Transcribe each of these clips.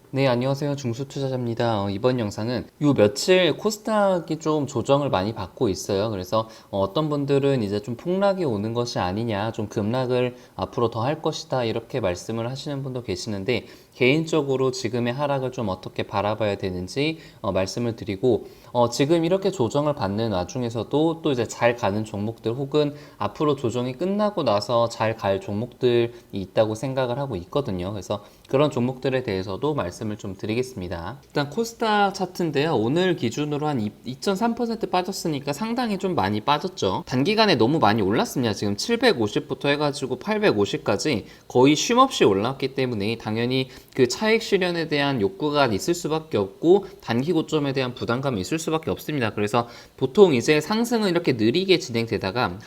네, 안녕하세요. 중수투자자입니다. 이번 영상은 요 며칠 코스닥이 좀 조정을 많이 받고 있어요. 그래서 어떤 분들은 이제 좀 폭락이 오는 것이 아니냐, 좀 급락을 앞으로 더 할 것이다, 이렇게 말씀을 하시는 분도 계시는데, 개인적으로 지금의 하락을 좀 어떻게 바라봐야 되는지 말씀을 드리고, 지금 이렇게 조정을 받는 와중에서도 또 이제 잘 가는 종목들 혹은 앞으로 조정이 끝나고 나서 잘 갈 종목들이 있다고 생각을 하고 있거든요. 그래서 그런 종목들에 대해서도 말씀을 좀 드리겠습니다. 일단 코스닥 차트인데요. 오늘 기준으로 한 2.3% 빠졌으니까 상당히 좀 많이 빠졌죠. 단기간에 너무 많이 올랐습니다. 지금 750부터 해가지고 850까지 거의 쉼없이 올랐기 때문에 당연히 그 차익 실현에 대한 욕구가 있을 수밖에 없고 단기 고점에 대한 부담감이 있을 수밖에 없습니다. 그래서 보통 이제 상승은 이렇게 느리게 진행되다가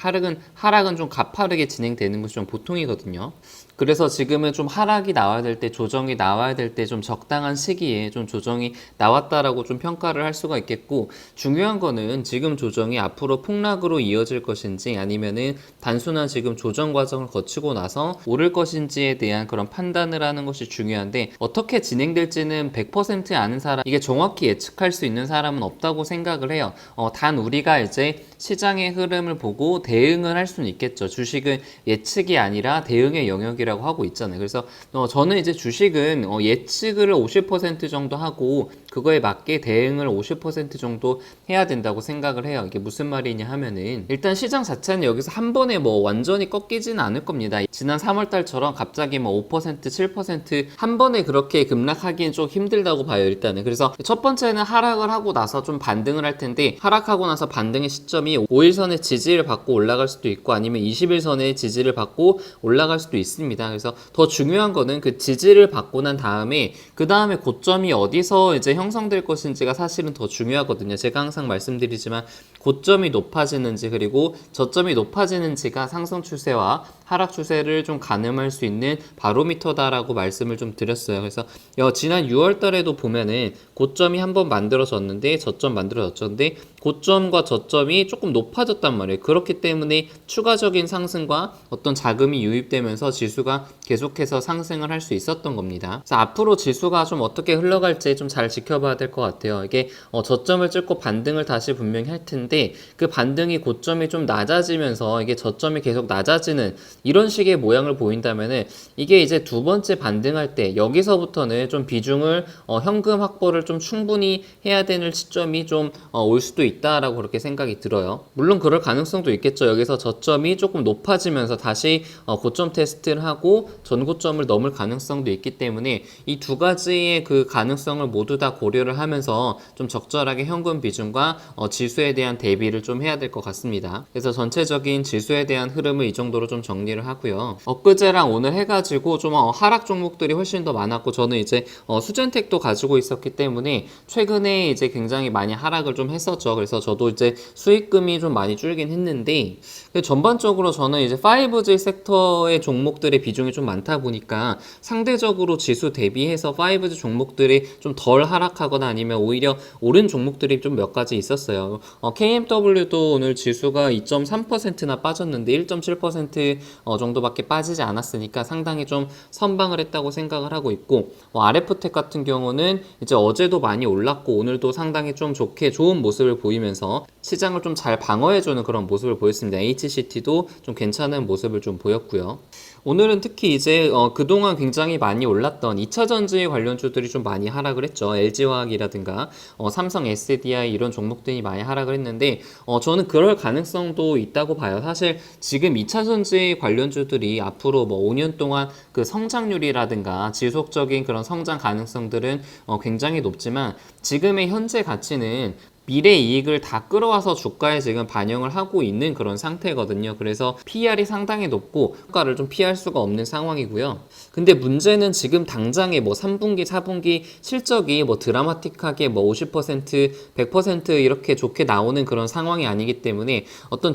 하락은 좀 가파르게 진행되는 것이 좀 보통이거든요. 그래서 지금은 좀 하락이 나와야 될 때, 조정이 나와야 될 때 좀 적당한 시기에 좀 조정이 나왔다라고 좀 평가를 할 수가 있겠고, 중요한 거는 지금 조정이 앞으로 폭락으로 이어질 것인지 아니면은 단순한 지금 조정 과정을 거치고 나서 오를 것인지에 대한 그런 판단을 하는 것이 중요한데, 어떻게 진행될지는 100% 아는 사람, 이게 정확히 예측할 수 있는 사람은 없다고 생각을 해요. 단 우리가 이제 시장의 흐름을 보고 대응을 할 수는 있겠죠. 주식은 예측이 아니라 대응의 영역이라고 하고 있잖아요. 그래서 저는 이제 주식은 예측을 50% 정도 하고 그거에 맞게 대응을 50% 정도 해야 된다고 생각을 해요. 이게 무슨 말이냐 하면은 일단 시장 자체는 여기서 한 번에 뭐 완전히 꺾이지는 않을 겁니다. 지난 3월달처럼 갑자기 뭐 5%, 7%한 번에 그렇게 급락하기는 좀 힘들다고 봐요, 일단은. 그래서 첫 번째는 하락을 하고 나서 좀 반등을 할 텐데, 하락하고 나서 반등의 시점이 5일선의 지지를 받고 올라갈 수도 있고 아니면 20일선의 지지를 받고 올라갈 수도 있습니다. 그래서 더 중요한 거는 그 지지를 받고 난 다음에 그 다음에 고점이 어디서 이제 형성될 것인지가 사실은 더 중요하거든요. 제가 항상 말씀드리지만 고점이 높아지는지 그리고 저점이 높아지는지가 상승 추세와 하락 추세를 좀 가늠할 수 있는 바로미터다라고 말씀을 좀 드렸어요. 그래서 지난 6월 달에도 보면은 고점이 한번 만들어졌는데 저점 만들어졌는데 고점과 저점이 조금 높아졌단 말이에요. 그렇기 때문에 추가적인 상승과 어떤 자금이 유입되면서 지수가 계속해서 상승을 할 수 있었던 겁니다. 그래서 앞으로 지수가 좀 어떻게 흘러갈지 좀 잘 지켜봐야 될 것 같아요. 이게 저점을 찍고 반등을 다시 분명히 할 텐데 그 반등이 고점이 좀 낮아지면서 이게 저점이 계속 낮아지는 이런 식의 모양을 보인다면은 이게 이제 두 번째 반등할 때 여기서부터는 좀 비중을 현금 확보를 좀 충분히 해야 되는 시점이 좀 올 수도 있다라고 그렇게 생각이 들어요. 물론 그럴 가능성도 있겠죠. 여기서 저점이 조금 높아지면서 다시 고점 테스트를 하고 전고점을 넘을 가능성도 있기 때문에 이 두 가지의 그 가능성을 모두 다 고려를 하면서 좀 적절하게 현금 비중과 지수에 대한 대비를 좀 해야 될 것 같습니다. 그래서 전체적인 지수에 대한 흐름을 이 정도로 좀 정리를 하고요. 엊그제랑 오늘 해가지고 좀 하락 종목들이 훨씬 더 많았고 저는 이제 수젠텍도 가지고 있었기 때문에 최근에 이제 굉장히 많이 하락을 좀 했었죠. 그래서 저도 이제 수익금이 좀 많이 줄긴 했는데 전반적으로 저는 이제 5G 섹터의 종목들의 비중이 좀 많다 보니까 상대적으로 지수 대비해서 5G 종목들이 좀 덜 하락하거나 아니면 오히려 오른 종목들이 좀 몇 가지 있었어요. KMW도 오늘 지수가 2.3%나 빠졌는데 1.7% 정도밖에 빠지지 않았으니까 상당히 좀 선방을 했다고 생각을 하고 있고, RF텍 같은 경우는 이제 어제도 많이 올랐고 오늘도 상당히 좀 좋은 모습을 보이면서 시장을 좀 잘 방어해주는 그런 모습을 보였습니다. HCT도 좀 괜찮은 모습을 좀 보였고요. 오늘은 특히 이제 그동안 굉장히 많이 올랐던 2차전지 관련주들이 좀 많이 하락을 했죠. LG화학이라든가 삼성 SDI 이런 종목들이 많이 하락을 했는데 저는 그럴 가능성도 있다고 봐요. 사실 지금 2차전지 관련주들이 앞으로 뭐 5년 동안 그 성장률이라든가 지속적인 그런 성장 가능성들은 굉장히 높지만 지금의 현재 가치는 미래 이익을 다 끌어와서 주가에 지금 반영을 하고 있는 그런 상태거든요. 그래서 PER이 상당히 높고 주가를 좀 피할 수가 없는 상황이고요. 근데 문제는 지금 당장에 뭐 3분기, 4분기 실적이 뭐 드라마틱하게 뭐 50%, 100% 이렇게 좋게 나오는 그런 상황이 아니기 때문에 어떤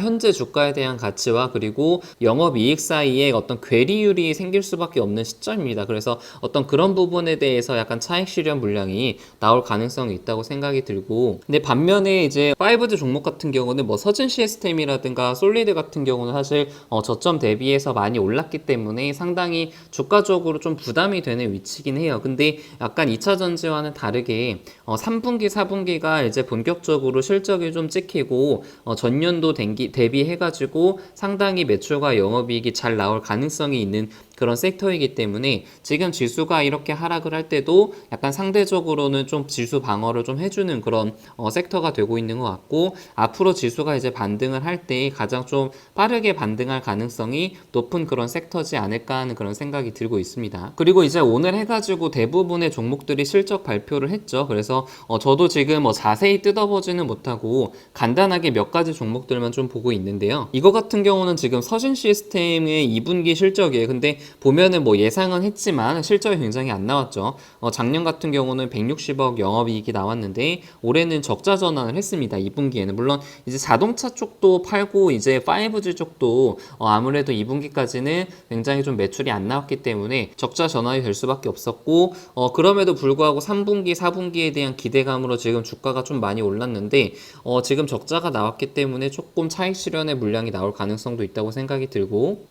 현재 주가에 대한 가치와 그리고 영업이익 사이에 어떤 괴리율이 생길 수밖에 없는 시점입니다. 그래서 어떤 그런 부분에 대해서 약간 차익 실현 물량이 나올 가능성이 있다고 생각이 들고, 있고, 근데 반면에 이제 5G 종목 같은 경우는 뭐 서진 시스템이라든가 솔리드 같은 경우는 사실 저점 대비해서 많이 올랐기 때문에 상당히 주가적으로 좀 부담이 되는 위치긴 해요. 근데 약간 2차 전지와는 다르게 3분기, 4분기가 이제 본격적으로 실적이 좀 찍히고 전년도 대비해가지고 상당히 매출과 영업이익이 잘 나올 가능성이 있는 그런 섹터이기 때문에 지금 지수가 이렇게 하락을 할 때도 약간 상대적으로는 좀 지수 방어를 좀 해주는 그런 섹터가 되고 있는 것 같고, 앞으로 지수가 이제 반등을 할 때 가장 좀 빠르게 반등할 가능성이 높은 그런 섹터지 않을까 하는 그런 생각이 들고 있습니다. 그리고 이제 오늘 해가지고 대부분의 종목들이 실적 발표를 했죠. 그래서 저도 지금 자세히 뜯어보지는 못하고 간단하게 몇 가지 종목들만 좀 보고 있는데요. 이거 같은 경우는 지금 서진 시스템의 2분기 실적이에요. 근데 보면은 예상은 했지만 실적이 굉장히 안 나왔죠. 작년 같은 경우는 160억 영업이익이 나왔는데 올해는 적자 전환을 했습니다. 2분기에는. 물론 이제 자동차 쪽도 팔고 이제 5G 쪽도 아무래도 2분기까지는 굉장히 좀 매출이 안 나왔기 때문에 적자 전환이 될 수밖에 없었고, 그럼에도 불구하고 3분기, 4분기에 대한 기대감으로 지금 주가가 좀 많이 올랐는데 지금 적자가 나왔기 때문에 조금 차익 실현의 물량이 나올 가능성도 있다고 생각이 들고,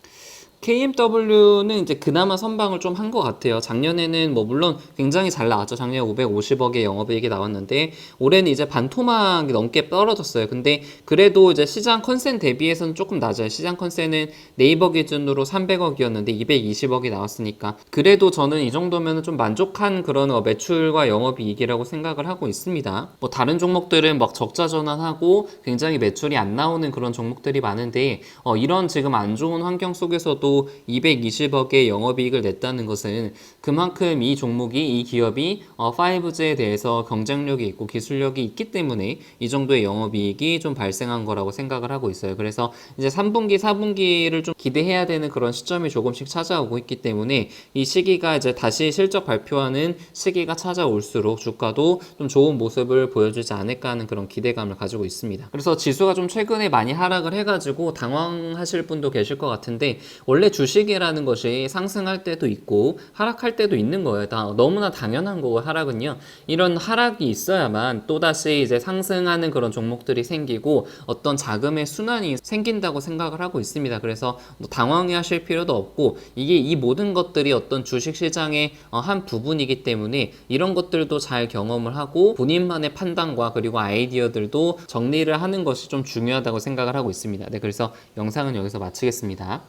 KMW는 이제 그나마 선방을 좀 한 것 같아요. 작년에는 물론 굉장히 잘 나왔죠. 작년에 550억의 영업이익이 나왔는데 올해는 이제 반토막이 넘게 떨어졌어요. 근데 그래도 이제 시장 컨센 대비해서는 조금 낮아요. 시장 컨센은 네이버 기준으로 300억이었는데 220억이 나왔으니까 그래도 저는 이 정도면 좀 만족한 그런 매출과 영업이익이라고 생각을 하고 있습니다. 다른 종목들은 막 적자 전환하고 굉장히 매출이 안 나오는 그런 종목들이 많은데 이런 지금 안 좋은 환경 속에서도 220억의 영업이익을 냈다는 것은 그만큼 이 종목이, 이 기업이 5G에 대해서 경쟁력이 있고 기술력이 있기 때문에 이 정도의 영업이익이 좀 발생한 거라고 생각을 하고 있어요. 그래서 이제 3분기, 4분기를 좀 기대해야 되는 그런 시점이 조금씩 찾아오고 있기 때문에 이 시기가 이제 다시 실적 발표하는 시기가 찾아올수록 주가도 좀 좋은 모습을 보여주지 않을까 하는 그런 기대감을 가지고 있습니다. 그래서 지수가 좀 최근에 많이 하락을 해가지고 당황하실 분도 계실 것 같은데, 원래 주식이라는 것이 상승할 때도 있고 하락할 때도 있는 거예요. 너무나 당연한 거고, 하락은요. 이런 하락이 있어야만 또다시 이제 상승하는 그런 종목들이 생기고 어떤 자금의 순환이 생긴다고 생각을 하고 있습니다. 그래서 당황해 하실 필요도 없고, 이게 이 모든 것들이 어떤 주식 시장의 한 부분이기 때문에 이런 것들도 잘 경험을 하고 본인만의 판단과 그리고 아이디어들도 정리를 하는 것이 좀 중요하다고 생각을 하고 있습니다. 네, 그래서 영상은 여기서 마치겠습니다.